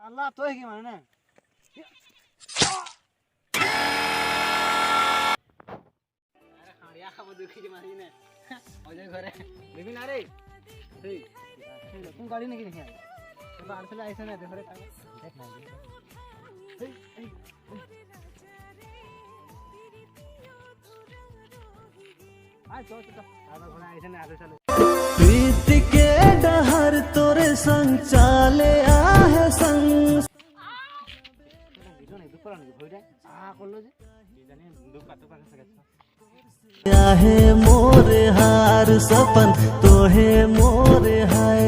আল্লাহ তই কি মানে না আরে খাড়িয়া খাবো দেখি কি মারি না ওই ঘরে দেখি না রে এই কোন গাড়ি নাকি দেখি তো আর চলে আইছ না ঘরে কাজ দেখ না এই এই আয় চল চল আর ঘরে আইছ না আর চলে प्रीत के डहर तोरे संग चाले आहे संग आहे मोरे हार सपन तोहे मोरे हाय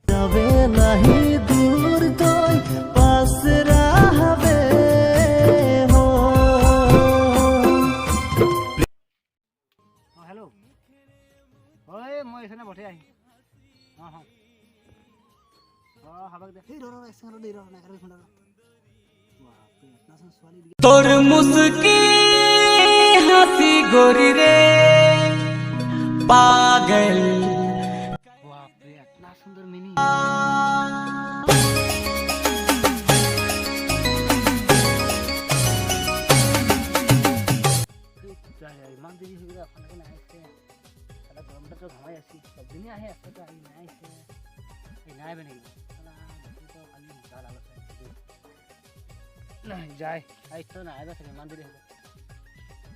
जावे नहीं दूर तोय पास रहबे हो हेलो ओए মই এখানে বসে আই हां हां হাবাক দে এই রো এসে রো না করে ফোন বাপ রে इतना संस्वाली तोर मुस्की हंसी गोरी रे पागल बाप रे इतना सुंदर मिनी मान देवी हुई अपन के ना आइसे साला गरमटा तो घमाई आसी सब दिन आहे आता तो आई ना आइसे ए ना बने साला तो खाली निकाल आलो ना जाए आई तो ना आइबा से मान देवी हो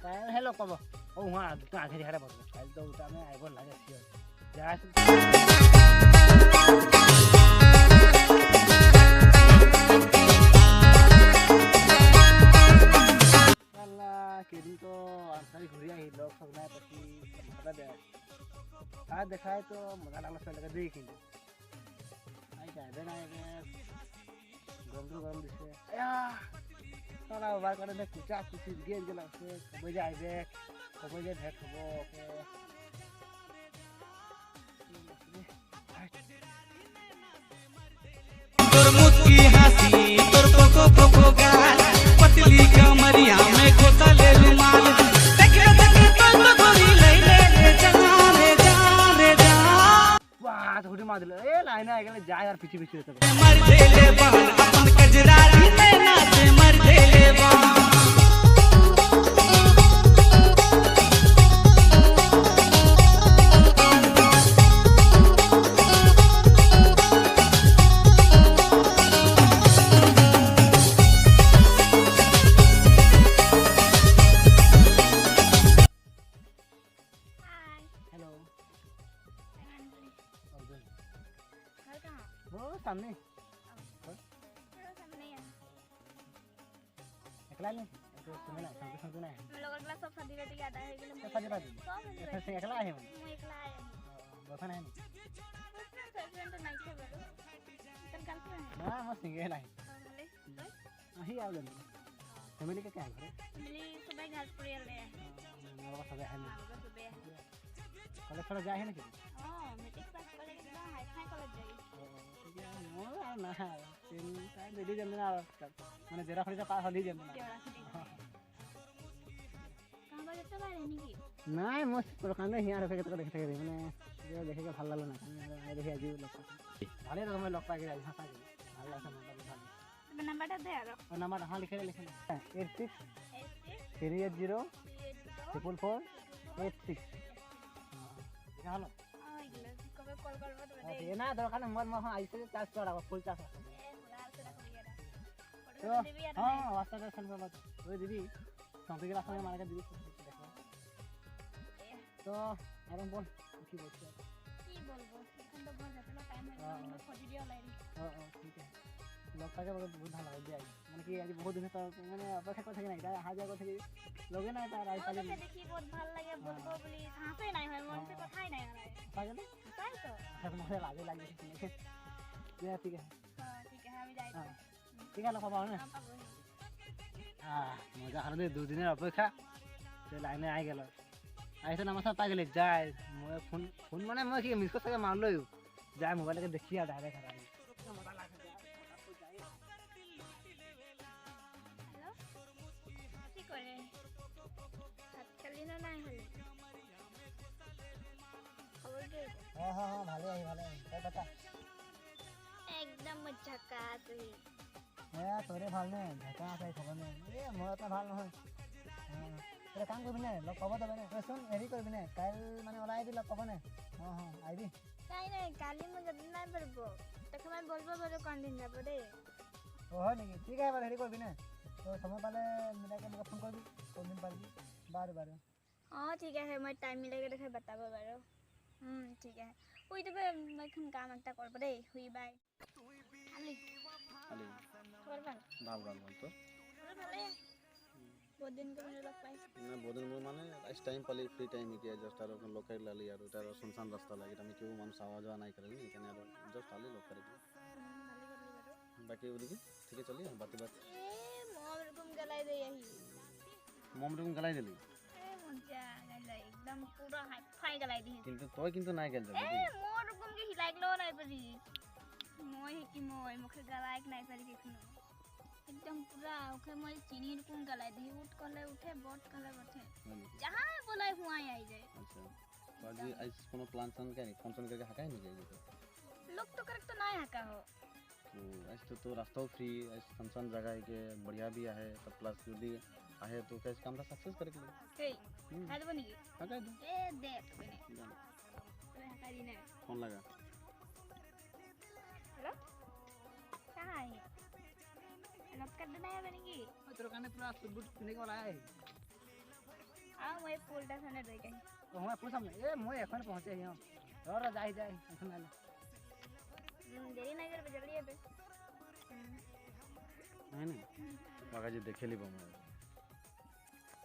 काय हेलो कब ओ हां तो आधे हारा बस काल तो उता में आइबो लागे सियो जा केदिन तो आंसारी घुरी आई लोग सब ना पति पता दे आज देखाए तो मजा लागला से लगा देखी आई जाए बे ना गरम दिसे या साला बार करे कुचा कुची गेल गेला से कबे जाए बे कबे जे भेट हबो के तोर मुस्की हंसी तोर पोको पोको गाल पतली कमरिया में खोता ले रुमाल देखे देखे तो गोरी ले ले जा रे जा वाह थोड़ी मार दिले ए लाइन आ गेले जा यार पीछे पीछे होता मर देले बहन अपन कजरारी में नाचे मर देले बहन सामने एकला नहीं तो सुने ना सुनते ना हम लोग अगला सब शादी बेटी याद है कि सब शादी बात ऐसे से एकला है मैं एकला है बफन है फ्रेंड तो नहीं थे बरो तन कल पे है ना मस्त सिंगल है हले ही आओ जल्दी फैमिली का क्या है घरे मिली सुबह घाटपुर ले है मेरा सब है ना सुबह कॉलेज थोड़ा जाए है ना कि हां मैट्रिक पास कर के ना हाई फाई कॉलेज जाई ना तीन टाइम रेडी जल्दी ना माने जेरा खड़ी पास हली जल्दी कहां बाजे तो बारे नहीं की नहीं मस्त प्रकांड हिया रखे तो देखते रे माने ये देखे के ভাল লাগলো না আমি দেখি আজি লোক ভালো রকম লোক পাই গেল হাসা গেল ভালো আছে নাম্বার ভালো तो नंबर दे यार और नंबर हां लिखे 86 380 444 86 हां हेलो कब कॉल करबो तो ये ना दरकार नंबर में हां आइसे चार्ज करा फुल चार्ज तो हां वास्ता से सेंड कर ओए दीदी संपी के समय मार के दीदी देखो तो आराम बोल की बोलते की बोलबो এখন তো बहुत ज्यादा टाइम है मैं खोज दियो लाइन हां ठीक है लोग का बहुत ভাল লাগে যাই মানে কি আজ বহুত দিন তো মানে অপেক্ষা করে থাকি না এটা হাজার কথা কি লগে না তার আই পালে দেখি বহুত ভাল লাগে বলবো বলি হাসে নাই হয় মন से কথাই নাই হয় পাগল তাই তো सब मुझे लागे लागे ये ठीक है हां ठीक है আমি যাই ठीक है लोग पाओ ना हां मजा हर दे दो दिन অপেক্ষা से लाइने आ गेल आइसे ना मसा पागल जाय मैं फोन माने मैं की मिस कर मारलो जाय मोबाइल के देखिया डायरेक्ट हरा मजा लागे हेलो কি করে আজকাল না নাই হল খবর কি हां हां भाले आई क्या बता एकदम একদম ঝাকাছ হি তোৰে ভাল নে ঢাকা আছে খবৰ নাই মই এটা ভাল নহয় এটা কাম কৰিবি নে লগ পাব যাবি নে চোন হেৰি কৰিবি নে কাইল মানে ওলাই দিলে কব নে আহিবি নাই নাই কালি মই যাব নাই পারব তোকে মই বলবো বলে কোন দিন যাব দে হয় নেকি ঠিক আছে বাৰু হেৰি কৰিবি নে তো সময় পালে মিলাকে মোক ফোন কৰিবি কোন দিন পাৰিবি বাৰু বাৰু ঠিক আছে মই টাইম মিলাই দেখে बताबो বাৰু ঠিক আছে ওই তবে মই এখন কাম একটা করব দে হুই বাই আলি আলি খবর ভাল ভাল ভাল ভাল তোর ভালে বহুত দিন করে লগ পাই না বহুদিন মোৰ মানে ইস টাইম পালি ফ্ৰী টাইম এতিয়া জাস্ট আৰু লোকেল লালি আৰু তাৰ সুনসান ৰাস্তা লাগি আমি কেউ মানুহ চাৱা যোৱা নাই কৰে সেইকাৰণে আৰু জাস্ট আলি লোক করে ভালে করলি বাৰু বাকি ওদিকে ঠিক চলি বাতি বাত মোর রকম গলাই দে আহি মম রকম গলাই দিলি মজা গলাই একদম পুরা হাই ফাই গলাই দি কিন্তু তই কিন্তু নাই গেল যাবি মোর রকম কি হিলাই গলো নাই পারি মই কি মই মুখে গলাইক নাই পারি কিনো एकदम पूरा ओके মই চিনি রকম গলাই দি উঠ কলে উঠে বট কলে বঠে जहां बोलाई हुआ आई जाए अच्छा तो आज आज कोनो प्लान सन के फंक्शन करके हकाई नहीं गई लोग तो करेक्ट तो नहीं हका हो तो आज तो रास्ता फ्री आज सुनसान जगह है के बढ़िया भी है तो प्लस यदि आहे तो कैसे काम सक्सेस करे के हे हाथ बनी हकाई दो ए देख बने तो हका दी ना फोन लगा हेलो कहां है लॉक कर देना है बनेगी তোর কানে পুরা সুবুট পিনে গলা আই आ मैं पोल्टा थाने रह गई তো মই পুছাম এ মই এখন পৌঁছে হিও র যাই যাই এখন আলে देरी नहीं कर जल्दी है नहीं नहीं बागा जी देखे ली बम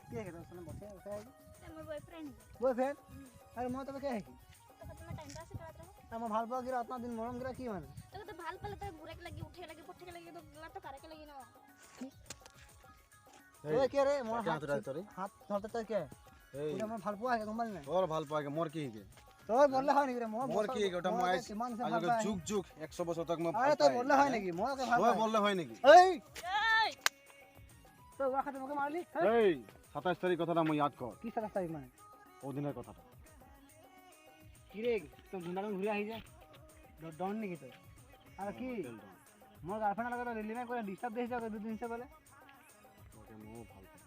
কি হে তোর সামনে বসে বসে मेरा बॉयफ्रेंड বয়ফ্রেন্ড আরে মই তবে কে হে কি तो तुम्हें टाइम पास कराता रहो আমার ভাল পাওয়া গিরা অতনা দিন মরম গিরা কি মানে तो भाल पहले तो बुरे के लगी उठे लगी पट्टे के लगी तो गला तो करे के लगी ना ওই কে রে মোর क्या तो तोरे হাত ধরতে তো কে এই ওটা আমার ভাল পাওয়া হে গম্বাল না और ভাল পাगे मोर की के তোর বললে হয় নাকি রে मोर की के ওটা মই আজ जुग जुग 100 বছর तक मैं আরে তোর বললে হয় নাকি মই ওকে ভাল ওই পাই বললে হয় নাকি এই তো ওয়া খাতে মোকে মারলি এই 27 তারিখ কথাটা মই याद কর কি সারা তারিখ মানে ও দিনের কথাটা কি রে তো গুন্ডার ঘুরে আই যা ডন নাকি তো আর কি মোর গার্লফ্রেন্ড লাগা তো রিলি মে করে ডিস্টার্ব দেই যাও দুদিন সে বলে ওকে মো ভাল পাই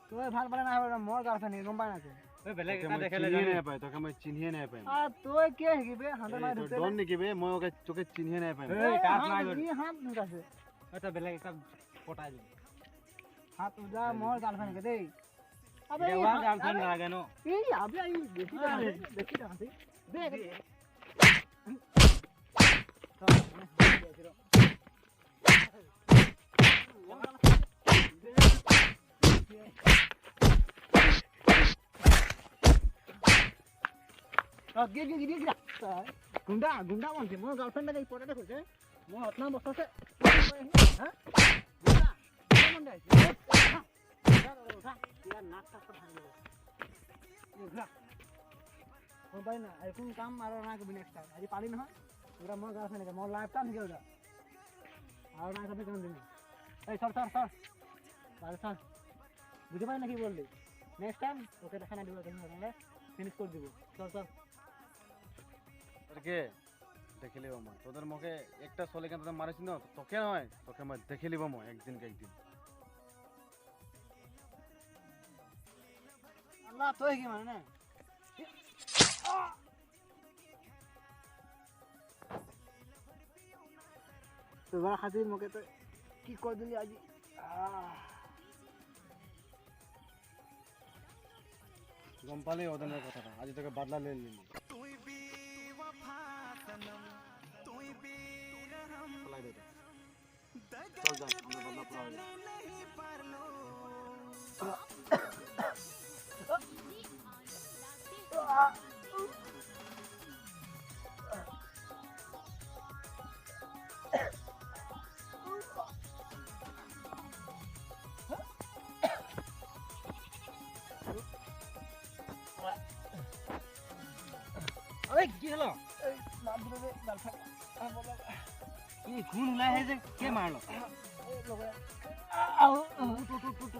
তুই ভাল পালে না হবে মোর গার্লফ্রেন্ড গম পাই না তুই ওই বেলেগ এটা দেখালে জানি না পাই তোকে মই চিনিয়ে নাই পাই আর তুই কে হেগি বে হাতে মার ঢুকতে ডন নাকি বে মই ওকে তোকে চিনিয়ে নাই পাই এই কাট নাই কি হাত ঢুকাছে এটা বেলেগ একটা পটাই দিবি হাত উজা মোর গার্লফ্রেন্ড কে দেই আবে দেওয়া গার্লফ্রেন্ড লাগে নো এই আবে আই দেখি না দেখ गिरा गुंडा गुंडा मानते मोर गर्लफ्रेंड लगे पोटाटे खोजे मोर अतना बस से हां गुंडा मन जाय उठा यार नाक तक भांग ले उठा ओ भाई ना এখন কাম মারো না কবি নেক্সট টাইম আজি পালি না পুরা মোর গার্লফ্রেন্ড লগে মোর লাইফ টাইম গেল আর না কবি কোন দিন এই সর সর সর আর সর বুঝে পাই না কি বললি নেক্সট টাইম ওকে দেখা না দিব কেন ফিনিশ করে দিব চল চল তোকে দেখে লিব মই তোদের মুখে একটা চলে কেন তোদের মারিস না তোকে নয় তোকে মই দেখে লিব মই একদিন কে একদিন আল্লাহ তুই কি মানে না তোরা খাতির মুখে তো কি করে দিলি আজি গম পালি ওদের কথাটা আজ তোকে বদলা ले নিলি চলাই দে চল যা আমরা বদলা পুরা হয়ে अरे কি হলো এই মার দিলে গার্লফ্রেন্ড আমি বললাম এই খুন উলাই হে যে কে মারলো এই লোকে আউ টু